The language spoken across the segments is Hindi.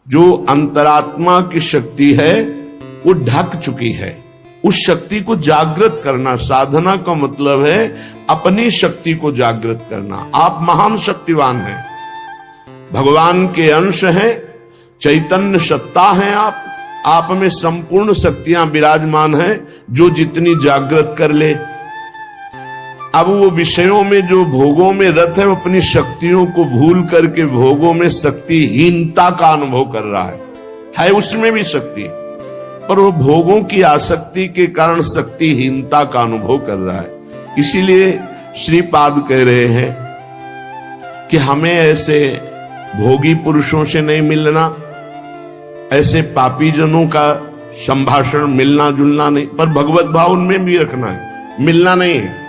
जो अंतरात्मा की शक्ति है वो ढक चुकी है। उस शक्ति को जागृत करना, साधना का मतलब है अपनी शक्ति को जागृत करना। आप महान शक्तिवान हैं, भगवान के अंश हैं, चैतन्य सत्ता हैं। आप में संपूर्ण शक्तियां विराजमान हैं, जो जितनी जागृत कर ले। अब वो विषयों में, जो भोगों में रत है, अपनी शक्तियों को भूल करके भोगों में शक्तिहीनता का अनुभव कर रहा है उसमें भी शक्ति, पर वो भोगों की आसक्ति के कारण शक्तिहीनता का अनुभव कर रहा है। इसीलिए श्रीपाद कह रहे हैं कि हमें ऐसे भोगी पुरुषों से नहीं मिलना, ऐसे पापी जनों का संभाषण, मिलना जुलना नहीं, पर भगवत भाव उनमें भी रखना है, मिलना नहीं है।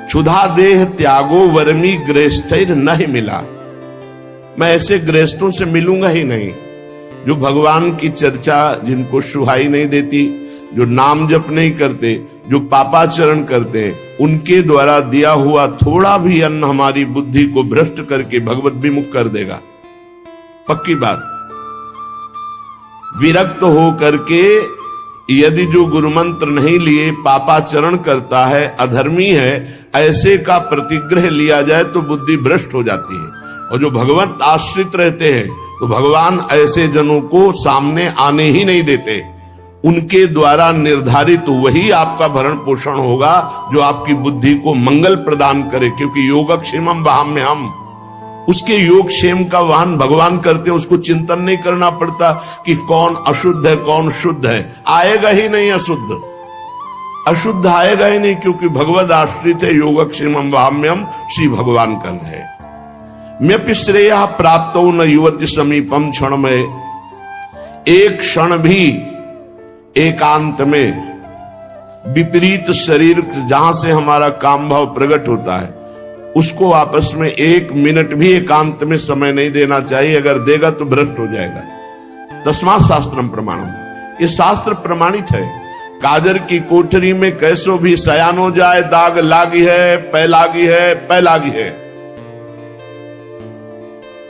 क्षुधा देह त्यागो वर्मी गृहस्थैर नहीं मिला, मैं ऐसे गृहस्थों से मिलूंगा ही नहीं जो भगवान की चर्चा, जिनको सुहाई नहीं देती, जो नाम जप नहीं करते, जो पापाचरण करते हैं, उनके द्वारा दिया हुआ थोड़ा भी अन्न हमारी बुद्धि को भ्रष्ट करके भगवत विमुख कर देगा, पक्की बात। विरक्त हो करके यदि जो गुरु मंत्र नहीं लिए पापाचरण करता है, अधर्मी है, ऐसे का प्रतिग्रह लिया जाए तो बुद्धि भ्रष्ट हो जाती है। और जो भगवत आश्रित रहते हैं तो भगवान ऐसे जनों को सामने आने ही नहीं देते। उनके द्वारा निर्धारित वही आपका भरण पोषण होगा जो आपकी बुद्धि को मंगल प्रदान करे, क्योंकि योगक्षेमम वहाम्यहम्, उसके योग क्षेम का वाहन भगवान करते हैं। उसको चिंतन नहीं करना पड़ता कि कौन अशुद्ध है कौन शुद्ध है, आएगा ही नहीं अशुद्ध आएगा ही नहीं, क्योंकि भगवद आश्रित है। योगक्षेमम वहाम्यहम्, श्री भगवान कर है। म्यपि श्रेय प्राप्त न युवती समीपम क्षण में, एक क्षण भी एकांत में विपरीत शरीर जहां से हमारा काम भाव प्रकट होता है, उसको आपस में एक मिनट भी एकांत में समय नहीं देना चाहिए। अगर देगा तो भ्रष्ट हो जाएगा। तस्मात् शास्त्रम प्रमाणम, ये शास्त्र प्रमाणित है। काजर की कोठरी में कैसो भी सयान हो जाए, दाग लागी है, पै लागी है, पै लागी है।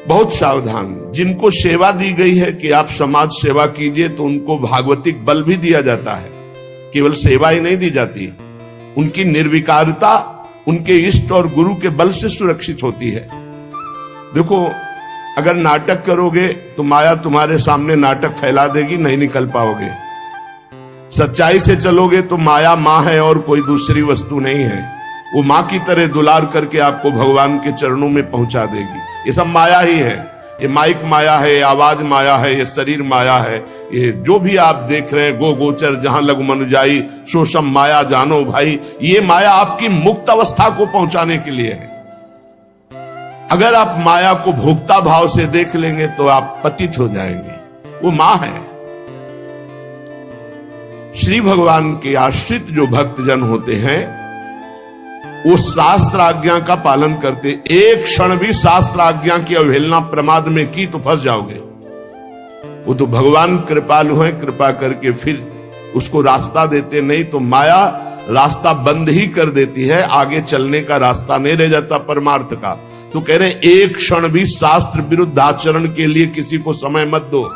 बहुत सावधान। जिनको सेवा दी गई है कि आप समाज सेवा कीजिए, तो उनको भागवतिक बल भी दिया जाता है, केवल सेवा ही नहीं दी जाती। उनकी निर्विकारता उनके इष्ट और गुरु के बल से सुरक्षित होती है। देखो, अगर नाटक करोगे तो माया तुम्हारे सामने नाटक फैला देगी, नहीं निकल पाओगे। सच्चाई से चलोगे तो माया मां है और कोई दूसरी वस्तु नहीं है। वो मां की तरह दुलार करके आपको भगवान के चरणों में पहुंचा देगी। ये सब माया ही है। ये माइक माया है, ये आवाज माया है, ये शरीर माया है, ये जो भी आप देख रहे हैं, गो गोचर जहां लघु मनुजाई सो सब माया जानो भाई। ये माया आपकी मुक्त अवस्था को पहुंचाने के लिए है। अगर आप माया को भोक्ता भाव से देख लेंगे तो आप पतित हो जाएंगे। वो मां है। श्री भगवान के आश्रित जो भक्तजन होते हैं, वो शास्त्र आज्ञा का पालन करते। एक क्षण भी शास्त्र आज्ञा की अवहेलना प्रमाद में की तो फंस जाओगे। वो तो भगवान कृपालु हैं, कृपा करके फिर उसको रास्ता देते, नहीं तो माया रास्ता बंद ही कर देती है। आगे चलने का रास्ता नहीं रह जाता परमार्थ का। तो कह रहे एक क्षण भी शास्त्र विरुद्ध आचरण के लिए किसी को समय मत दो।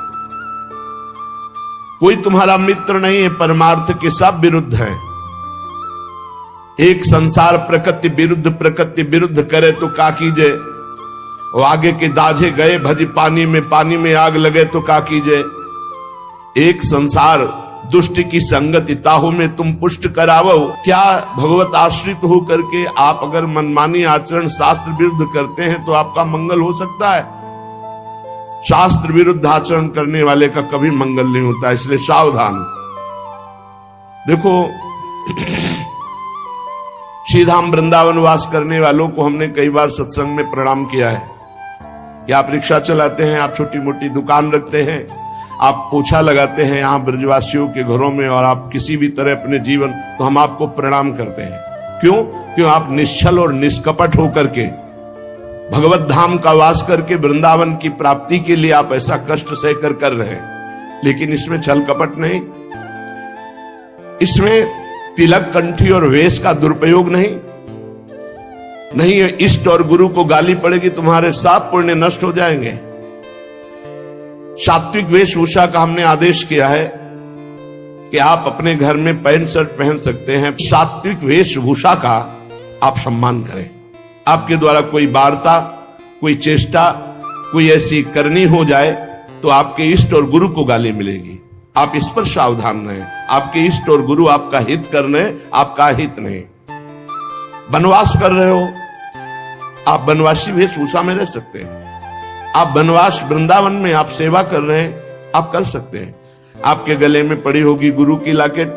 कोई तुम्हारा मित्र नहीं है, परमार्थ के सब विरुद्ध हैं। एक संसार प्रकृति विरुद्ध करे तो का कीजिए। और आगे के दाझे गए भज पानी में आग लगे तो का कीजिए। एक संसार दुष्ट की संगति ताहू में तुम पुष्ट करावो। क्या भगवत आश्रित हो करके आप अगर मनमानी आचरण शास्त्र विरुद्ध करते हैं तो आपका मंगल हो सकता है? शास्त्र विरुद्ध आचरण करने वाले का कभी मंगल नहीं होता। इसलिए सावधान। देखो, श्रीधाम वृंदावन वास करने वालों को हमने कई बार सत्संग में प्रणाम किया है कि आप रिक्शा चलाते हैं, आप छोटी मोटी दुकान रखते हैं, आप पोछा लगाते हैं यहाँ ब्रजवासियों के घरों में, और आप किसी भी तरह अपने जीवन, तो हम आपको प्रणाम करते हैं। क्यों आप निश्चल और निष्कपट होकर के भगवत धाम का वास करके वृंदावन की प्राप्ति के लिए आप ऐसा कष्ट सहकर कर रहे हैं। लेकिन इसमें छल कपट नहीं, इसमें तिलक कंठी और वेश का दुरुपयोग नहीं। इष्ट और गुरु को गाली पड़ेगी, तुम्हारे सब पुण्य नष्ट हो जाएंगे। सात्विक वेशभूषा का हमने आदेश किया है कि आप अपने घर में पैंट शर्ट पहन सकते हैं। सात्विक वेशभूषा का आप सम्मान करें। आपके द्वारा कोई वार्ता, कोई चेष्टा, कोई ऐसी करनी हो जाए तो आपके इष्ट और गुरु को गाली मिलेगी। आप इस पर सावधान रहें। आपके इष्ट और गुरु आपका हित करने, आपका हित नहीं। वनवास कर रहे हो, आप वनवासी वेशभूषा में रह सकते हैं। आप वनवास वृंदावन में आप सेवा कर रहे हैं, आप कर सकते हैं। आपके गले में पड़ी होगी गुरु की लॉकेट,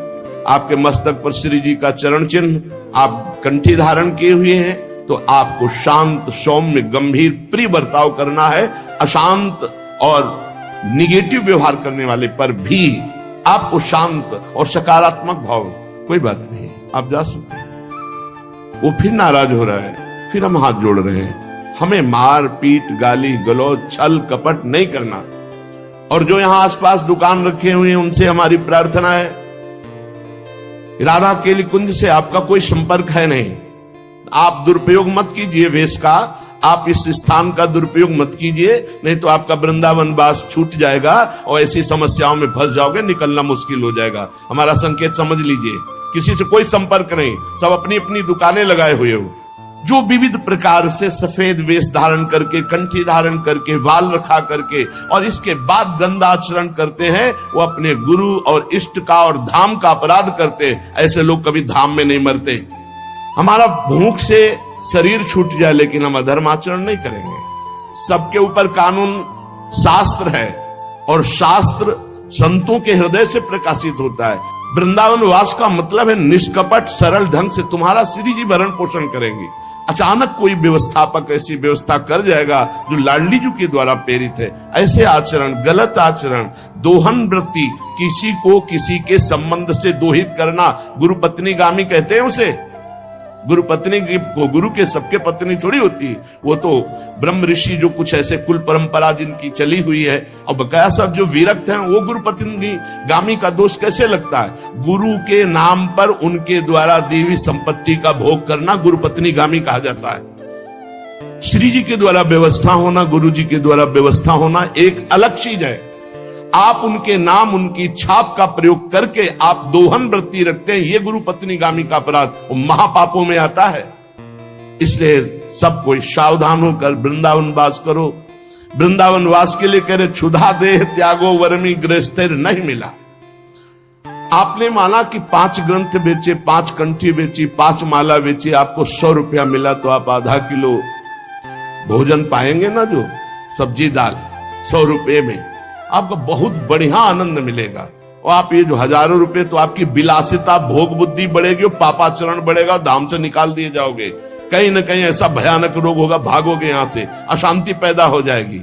आपके मस्तक पर श्री जी का चरण चिन्ह, आप कंठी धारण किए हुए हैं, तो आपको शांत, सौम्य, गंभीर, प्रिय बर्ताव करना है। अशांत और निगेटिव व्यवहार करने वाले पर भी आपको शांत और सकारात्मक भाव, कोई बात नहीं, आप जा सकते हैं। वो फिर नाराज हो रहा है, फिर हम हाथ जोड़ रहे हैं। हमें मार पीट, गाली गलौज, छल कपट नहीं करना। और जो यहां आसपास दुकान रखे हुए हैं उनसे हमारी प्रार्थना है, राधा केली कुंज से आपका कोई संपर्क है नहीं। आप दुरुपयोग मत कीजिए वेश का, आप इस स्थान का दुरुपयोग मत कीजिए, नहीं तो आपका वृंदावन वास छूट जाएगा और ऐसी समस्याओं में फंस जाओगे, निकलना मुश्किल हो जाएगा। हमारा संकेत समझ लीजिए, किसी से कोई संपर्क नहीं, सब अपनी अपनी दुकानें लगाए हुए हो। जो विविध प्रकार से सफेद वेश धारण करके, कंठी धारण करके, बाल रखा करके और इसके बाद गंदा आचरण करते हैं, वो अपने गुरु और इष्ट का और धाम का अपराध करते। ऐसे लोग कभी धाम में नहीं मरते। हमारा भूख से शरीर छूट जाए लेकिन हम अधर्म आचरण नहीं करेंगे। सबके ऊपर कानून शास्त्र है और शास्त्र संतों के हृदय से प्रकाशित होता है। वृंदावन वास का मतलब है निष्कपट सरल ढंग से तुम्हारा श्री जी भरण पोषण करेंगे। अचानक कोई व्यवस्थापक ऐसी व्यवस्था कर जाएगा जो लाडली जी के द्वारा प्रेरित है, ऐसे आचरण, गलत आचरण, दोहन वृत्ति, किसी को किसी के संबंध से दोहित करना, गुरु पत्नी गामी कहते हैं उसे। गुरु पत्नी को गुरु के सबके पत्नी थोड़ी होती, वो तो ब्रह्म ऋषि जो कुछ ऐसे कुल परंपरा जिनकी चली हुई है, और बकाया सब जो विरक्त हैं वो गुरु पत्नी गामी का दोष कैसे लगता है? गुरु के नाम पर उनके द्वारा दी हुई संपत्ति का भोग करना गुरु पत्नी गामी कहा जाता है। श्री जी के द्वारा व्यवस्था होना, गुरु जी के द्वारा व्यवस्था होना एक अलग चीज है। आप उनके नाम, उनकी छाप का प्रयोग करके आप दोहन वृत्ति रखते हैं, ये गुरु पत्नी गामी का अपराध महापापों में आता है। इसलिए सब कोई सावधान होकर वृंदावन वास करो। वृंदावन वास के लिए कह रहे क्षुधा देह त्यागो वर्मी गृहस्थैर नहीं मिला। आपने माना कि 5 ग्रंथ बेचे, 5 कंठी बेची, 5 माला बेची, आपको 100 रुपया मिला, तो आप आधा किलो भोजन पाएंगे ना, जो सब्जी दाल 100 रुपये में आपको बहुत बढ़िया आनंद मिलेगा। और आप ये जो हजारों रुपए, तो आपकी विलासिता, भोग बुद्धि बढ़ेगी और पापाचरण बढ़ेगा, धाम से निकाल दिए जाओगे। कहीं ना कहीं ऐसा भयानक रोग होगा, भागोगे यहां से, अशांति पैदा हो जाएगी।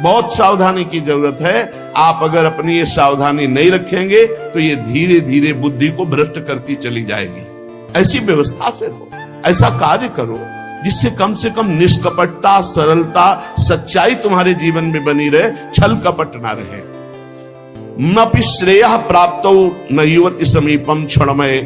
बहुत सावधानी की जरूरत है। आप अगर अपनी ये सावधानी नहीं रखेंगे तो ये धीरे धीरे बुद्धि को भ्रष्ट करती चली जाएगी। ऐसी व्यवस्था से हो, ऐसा कार्य करो जिससे कम से कम निष्कपटता, सरलता, सच्चाई तुम्हारे जीवन में बनी रहे, छल कपट ना रहे। नपि श्रेयः प्राप्तो न युवति समीपम क्षणमय।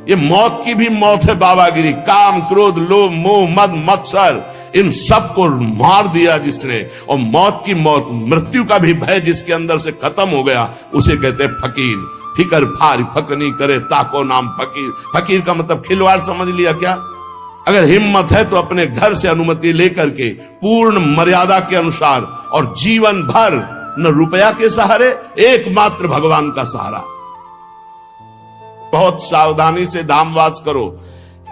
ये मौत की भी मौत है बाबागिरी। काम, क्रोध, लोभ, मोह, मद, मत्सर, इन सब को मार दिया जिसने, और मौत की मौत, मृत्यु का भी भय जिसके अंदर से खत्म हो गया, उसे कहते हैं फकीर। फिकर फार फकनी करे ताको नाम फकीर। फकीर का मतलब खिलवाड़ समझ लिया क्या? अगर हिम्मत है तो अपने घर से अनुमति लेकर के पूर्ण मर्यादा के अनुसार और जीवन भर न रुपया के सहारे, एकमात्र भगवान का सहारा। बहुत सावधानी से धामवास करो।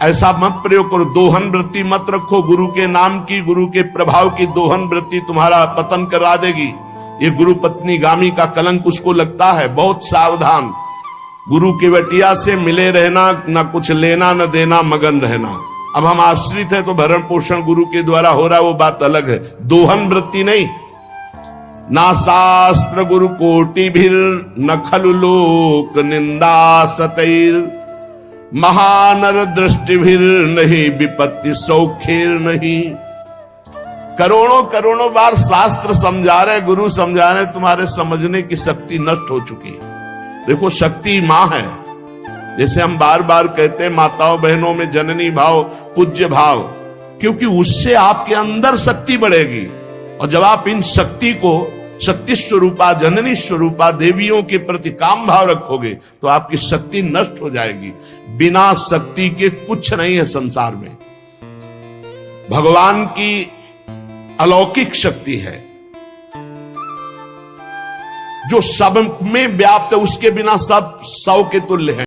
ऐसा मत प्रयोग करो, दोहन वृत्ति मत रखो। गुरु के नाम की, गुरु के प्रभाव की दोहन वृत्ति तुम्हारा पतन करा देगी। ये गुरु पत्नी गामी का कलंक उसको लगता है। बहुत सावधान। गुरु की बटिया से मिले रहना, न कुछ लेना न देना, मगन रहना। अब हम आश्रित है तो भरण पोषण गुरु के द्वारा हो रहा है, वो बात अलग है। दोहन वृत्ति नहीं। ना शास्त्र गुरु कोटि भीर न खलु लोक निंदा सतैर महानर दृष्टि भीर नहीं विपत्ति सौखेर नहीं। करोड़ों करोड़ों बार शास्त्र समझा रहे, गुरु समझा रहे, तुम्हारे समझने की शक्ति नष्ट हो चुकी है। देखो, शक्ति मां है। जैसे हम बार बार कहते हैं, माताओं बहनों में जननी भाव, पूज्य भाव, क्योंकि उससे आपके अंदर शक्ति बढ़ेगी। और जब आप इन शक्ति को शक्ति स्वरूपा जननी स्वरूपा देवियों के प्रति काम भाव रखोगे तो आपकी शक्ति नष्ट हो जाएगी। बिना शक्ति के कुछ नहीं है संसार में। भगवान की अलौकिक शक्ति है जो सब में व्याप्त है, उसके बिना सब सौ के तुल्य है।